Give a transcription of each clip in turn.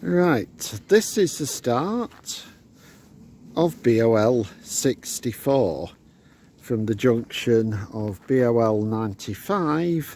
Right, this is the start of BOL064 from the junction of BOL95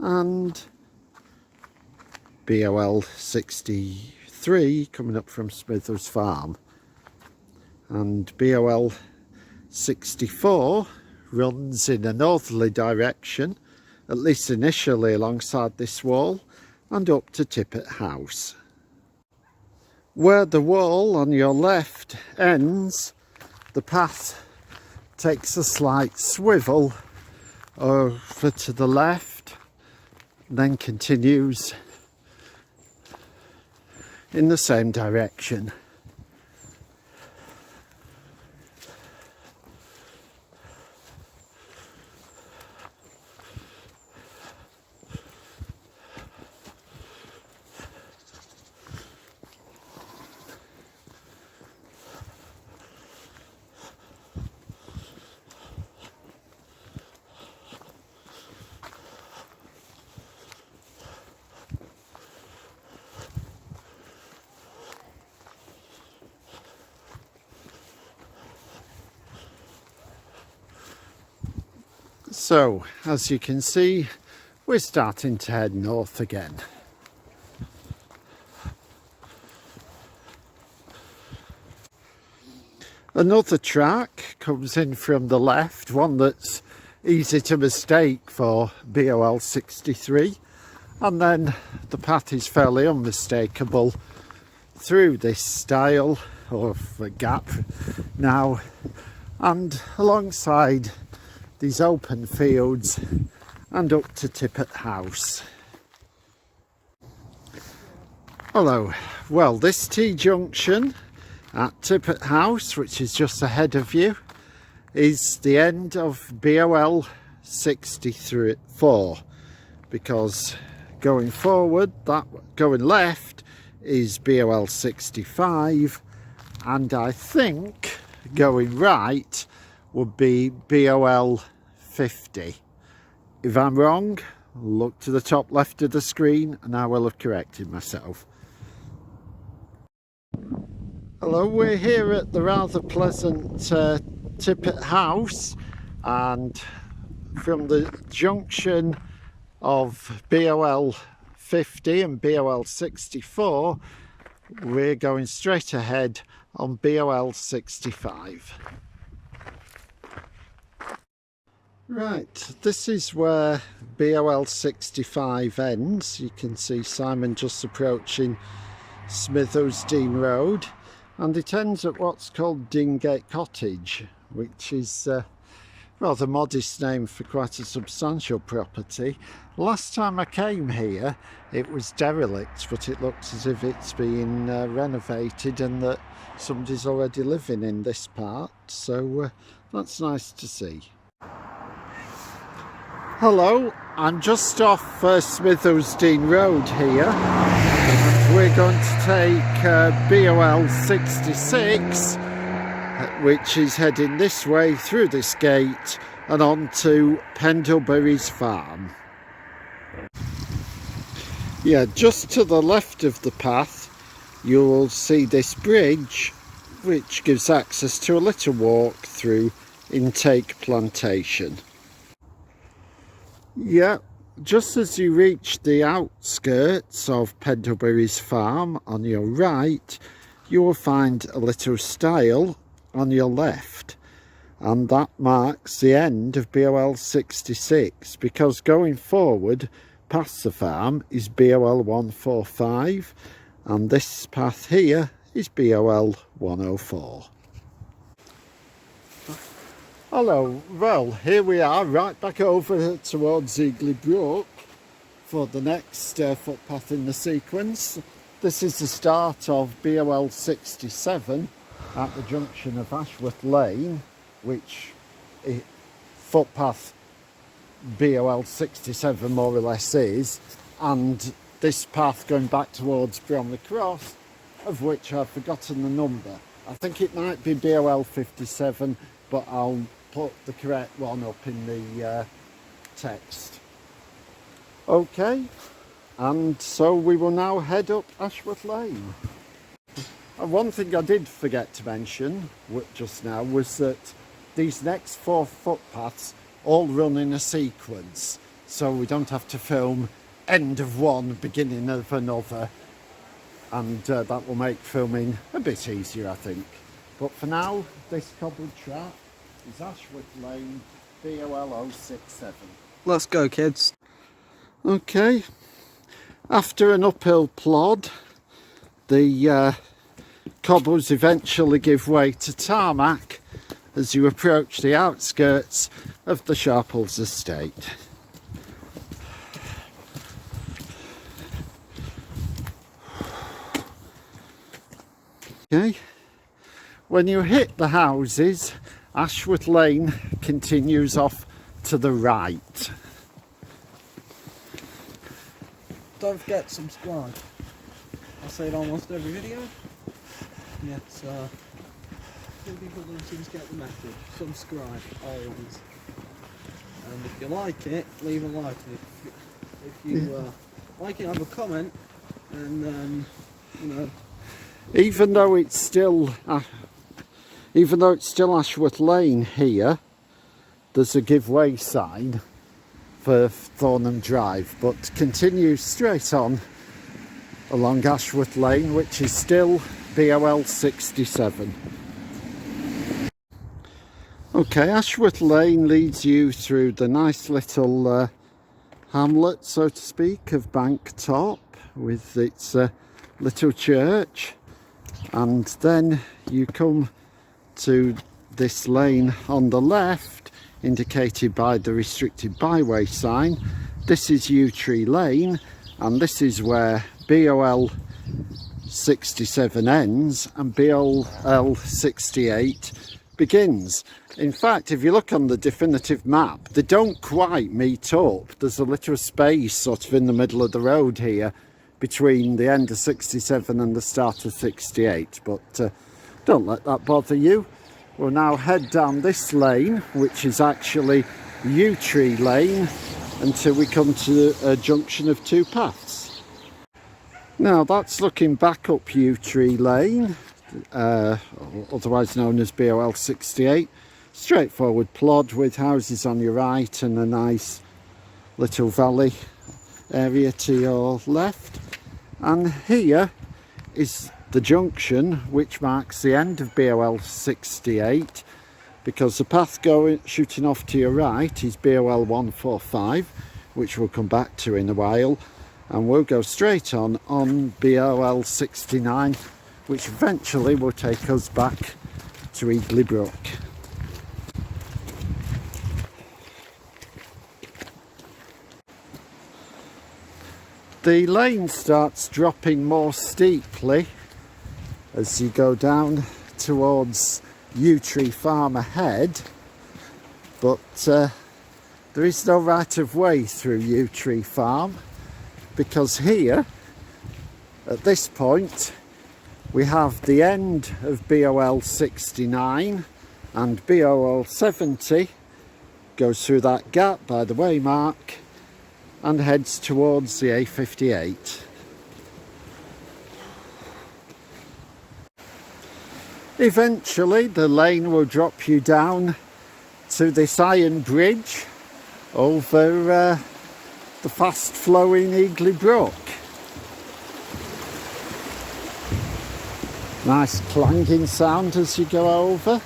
and BOL63 coming up from Smithills farm, and BOL64 runs in a northerly direction, at least initially alongside this wall, and up to Tippett House. Where the wall on your left ends, the path takes a slight swivel over to the left, then continues in the same direction. So, as you can see, we're starting to head north again. Another track comes in from the left, one that's easy to mistake for BOL63, and then the path is fairly unmistakable through this stile of a gap now, and alongside these open fields and up to Tippett House. Hello, well, this T-junction at Tippett House, which is just ahead of you, is the end of BOL64, because going forward, going left is BOL65, and I think going right would be BOL50. If I'm wrong, look to the top left of the screen and I will have corrected myself. Hello, we're here at the rather pleasant Tippett House, and from the junction of BOL50 and BOL64 we're going straight ahead on BOL65. Right, this is where BOL65 ends. You can see Simon just approaching Smithills Dean Road, and it ends at what's called Dingate Cottage, which is a rather modest name for quite a substantial property. Last time I came here it was derelict, but it looks as if it's been renovated and that somebody's already living in this part, so that's nice to see. Hello, I'm just off Smithills Dean Road here. We're going to take BOL66, which is heading this way through this gate and on to Pendlebury's farm. Yeah, just to the left of the path you'll see this bridge, which gives access to a little walk through Intake Plantation. Yeah, just as you reach the outskirts of Pendlebury's farm on your right, you will find a little stile on your left, and that marks the end of BOL66, because going forward past the farm is BOL145 and this path here is BOL104. Hello, well, here we are right back over towards Eagly Brook for the next footpath in the sequence. This is the start of BOL67 at the junction of Ashworth Lane, which footpath BOL67 more or less is, and this path going back towards Bromley Cross, of which I've forgotten the number. I think it might be BOL57, but I'll put the correct one up in the text. Okay, And so we will now head up Ashworth Lane. And one thing I did forget to mention just now was that these next 4 footpaths all run in a sequence, so we don't have to film end of one, beginning of another, and that will make filming a bit easier, I think. But for now, this cobbled track is Ashworth Lane, BOL067. Let's go, kids. Okay, after an uphill plod, the cobbles eventually give way to tarmac as you approach the outskirts of the Sharples estate. Okay, when you hit the houses, Ashworth Lane continues off to the right. Don't forget to subscribe. I say it almost every video. Yet, people don't seem to get the message. Subscribe, always. And if you like it, leave a like. If you like it, have a comment. And you know. Even though it's still Ashworth Lane here, there's a give way sign for Thornham Drive, but continue straight on along Ashworth Lane, which is still BOL067. Okay, Ashworth Lane leads you through the nice little hamlet, so to speak, of Bank Top with its little church, and then you come to this lane on the left, indicated by the restricted byway sign. This is Yew Tree Lane, and this is where BOL067 ends and BOL068 begins. In fact, if you look on the definitive map, they don't quite meet up. There's a little space sort of in the middle of the road here between the end of 67 and the start of 68, but don't let that bother you. We'll now head down this lane, which is actually Yew Tree Lane, until we come to a junction of 2 paths. Now that's looking back up Yew Tree Lane, otherwise known as BOL068. Straightforward plod with houses on your right and a nice little valley area to your left. And here is the junction which marks the end of BOL068, because the path shooting off to your right is BOL145, which we'll come back to in a while, and we'll go straight on BOL69, which eventually will take us back to Eagly Brook. The lane starts dropping more steeply as you go down towards Yew Tree Farm ahead, but there is no right of way through Yew Tree Farm, because here at this point we have the end of BOL69 and BOL70 goes through that gap by the waymark and heads towards the A58. Eventually the lane will drop you down to this iron bridge over the fast flowing Eagly Brook. Nice clanging sound as you go over.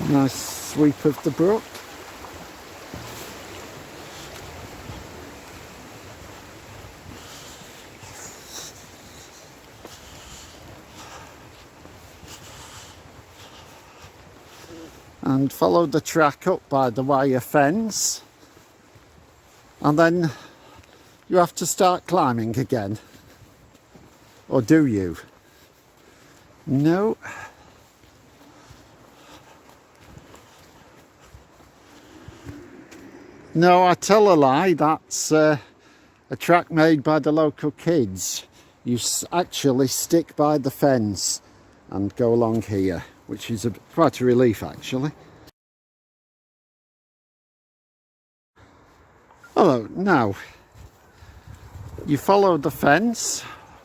Nice sweep of the brook. And follow the track up by the wire fence, and then you have to start climbing again. Or do you? No. No, I tell a lie. That's a track made by the local kids. You actually stick by the fence and go along here, which is quite a relief actually. Hello, now you follow the fence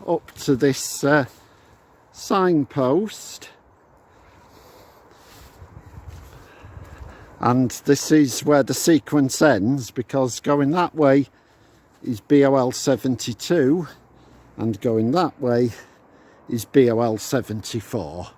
up to this signpost, and this is where the sequence ends, because going that way is BOL062 and going that way is BOL064.